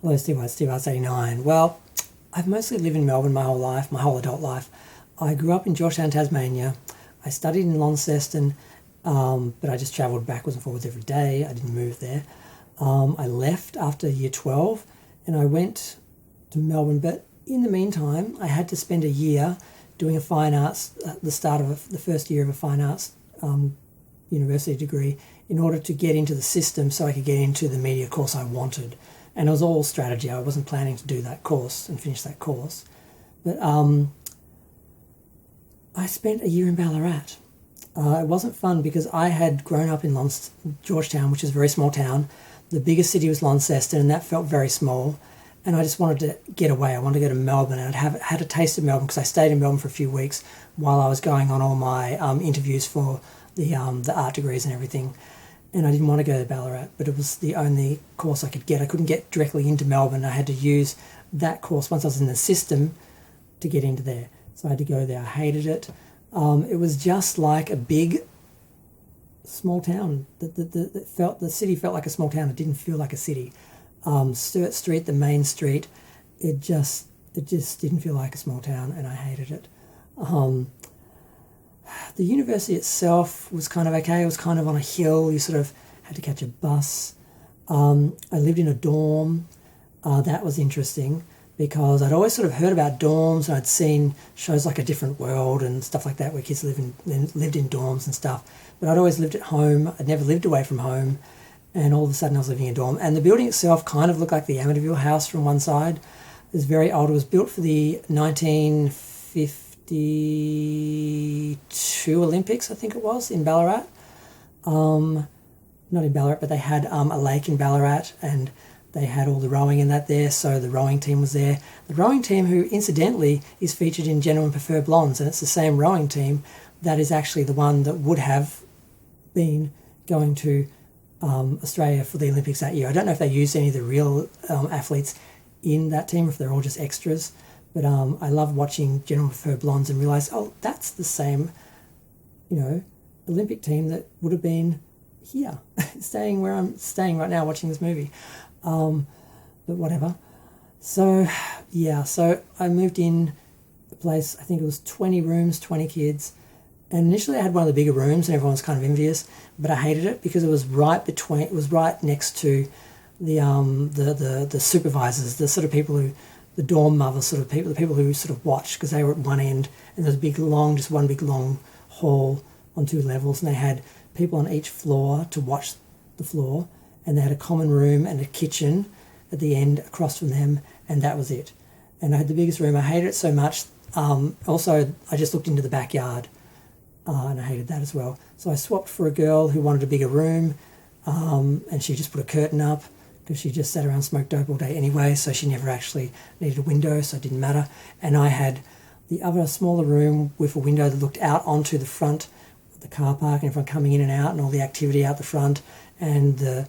Hello, Steve Arts 89. Well, I've mostly lived in Melbourne my whole life, my whole adult life. I grew up in Georgetown, Tasmania. I studied in Launceston, but I just travelled backwards and forwards every day. I didn't move there. I left after year 12 and I went to Melbourne, but in the meantime, I had to spend a year doing a fine arts, the start of the first year of a fine arts university degree in order to get into the system so I could get into the media course I wanted. And it was all strategy. I wasn't planning to do that course and finish that course. But I spent a year in Ballarat. It wasn't fun because I had grown up in Georgetown, which is a very small town. The biggest city was Launceston, and that felt very small. And I just wanted to get away. I wanted to go to Melbourne, and I'd had a taste of Melbourne because I stayed in Melbourne for a few weeks while I was going on all my interviews for the art degrees and everything. And I didn't want to go to Ballarat, but it was the only course I could get. I couldn't get directly into Melbourne. I had to use that course once I was in the system to get into there. So I had to go there. I hated it. It was just like a big, small town. The city felt like a small town. It didn't feel like a city. Sturt Street, the main street, it just didn't feel like a small town, and I hated it. The university itself was kind of okay. It was kind of on a hill. You sort of had to catch a bus. I lived in a dorm. That was interesting because I'd always sort of heard about dorms, and I'd seen shows like A Different World and stuff like that where kids lived in dorms and stuff. But I'd always lived at home. I'd never lived away from home. And all of a sudden I was living in a dorm. And the building itself kind of looked like the Amityville house from one side. It was very old. It was built for the 1952 Olympics, I think it was, in Ballarat. Not in Ballarat, but they had a lake in Ballarat, and they had all the rowing in that there, so the rowing team was there. The rowing team, who incidentally is featured in Gentlemen Prefer Blondes, and it's the same rowing team that is actually the one that would have been going to Australia for the Olympics that year. I don't know if they used any of the real athletes in that team, if they're all just extras, but I love watching Gentlemen Prefer Blondes and realise, oh, that's the same, Olympic team that would have been here, staying where I'm staying right now watching this movie. But whatever. So, yeah, so I moved in a place, I think it was 20 rooms, 20 kids. And initially I had one of the bigger rooms and everyone was kind of envious, but I hated it because it was right next to the supervisors, the sort of people who, the dorm mothers sort of people, the people who sort of watched, because they were at one end and there was just one big long hall on 2 levels, and they had people on each floor to watch the floor, and they had a common room and a kitchen at the end across from them, and that was it. And I had the biggest room. I hated it so much. Also, I just looked into the backyard. And I hated that as well. So I swapped for a girl who wanted a bigger room, and she just put a curtain up because she just sat around and smoked dope all day anyway, so she never actually needed a window, so it didn't matter. And I had the other smaller room with a window that looked out onto the front of the car park and everyone coming in and out and all the activity out the front, and the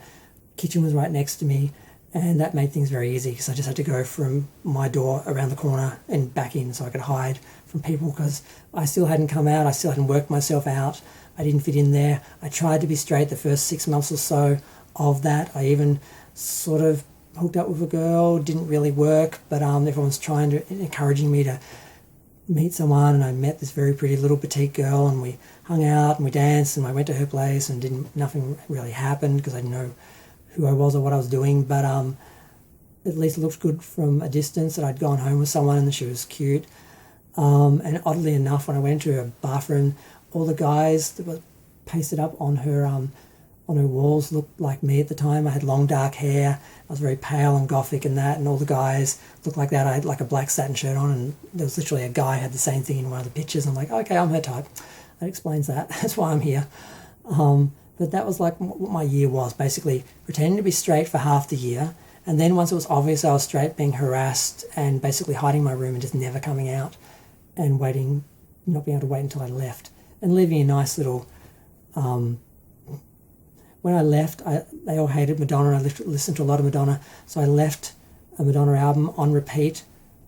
kitchen was right next to me, and that made things very easy because I just had to go from my door around the corner and back in so I could hide from people because I still hadn't come out. I still hadn't worked myself out. I didn't fit in there. I tried to be straight the first 6 months or so of that. I even sort of hooked up with a girl. Didn't really work, but everyone was encouraging me to meet someone, and I met this very pretty little petite girl, and we hung out and we danced, and I went to her place, and nothing really happened because I didn't know who I was or what I was doing, but at least it looked good from a distance that I'd gone home with someone and she was cute. And oddly enough, when I went to her bathroom, all the guys that were pasted up on her walls looked like me at the time. I had long dark hair. I was very pale and gothic and that, and all the guys looked like that. I had like a black satin shirt on, and there was literally a guy who had the same thing in one of the pictures. I'm like, okay, I'm her type. That explains that. That's why I'm here. But that was like what my year was, basically pretending to be straight for half the year. And then once it was obvious I was straight, being harassed and basically hiding in my room and just never coming out and waiting, not being able to wait until I left. And living a nice little... when I left, they all hated Madonna, and I listened to a lot of Madonna. So I left a Madonna album on repeat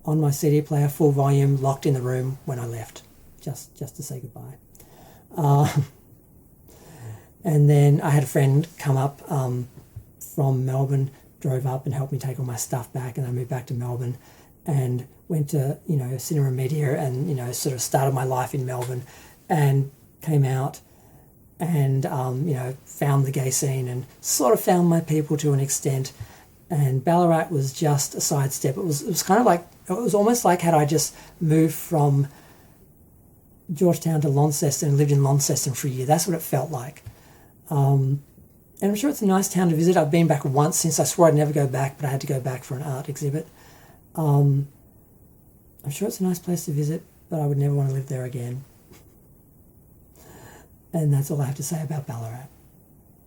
on my CD player, full volume, locked in the room when I left, just to say goodbye. And then I had a friend come up from Melbourne, drove up and helped me take all my stuff back, and I moved back to Melbourne and went to, cinema media and, sort of started my life in Melbourne and came out and, found the gay scene and sort of found my people to an extent. And Ballarat was just a sidestep. It was kind of like, it was almost like had I just moved from Georgetown to Launceston and lived in Launceston for a year. That's what it felt like. And I'm sure it's a nice town to visit. I've been back once since I swore I'd never go back, but I had to go back for an art exhibit. I'm sure it's a nice place to visit, but I would never want to live there again. And that's all I have to say about Ballarat.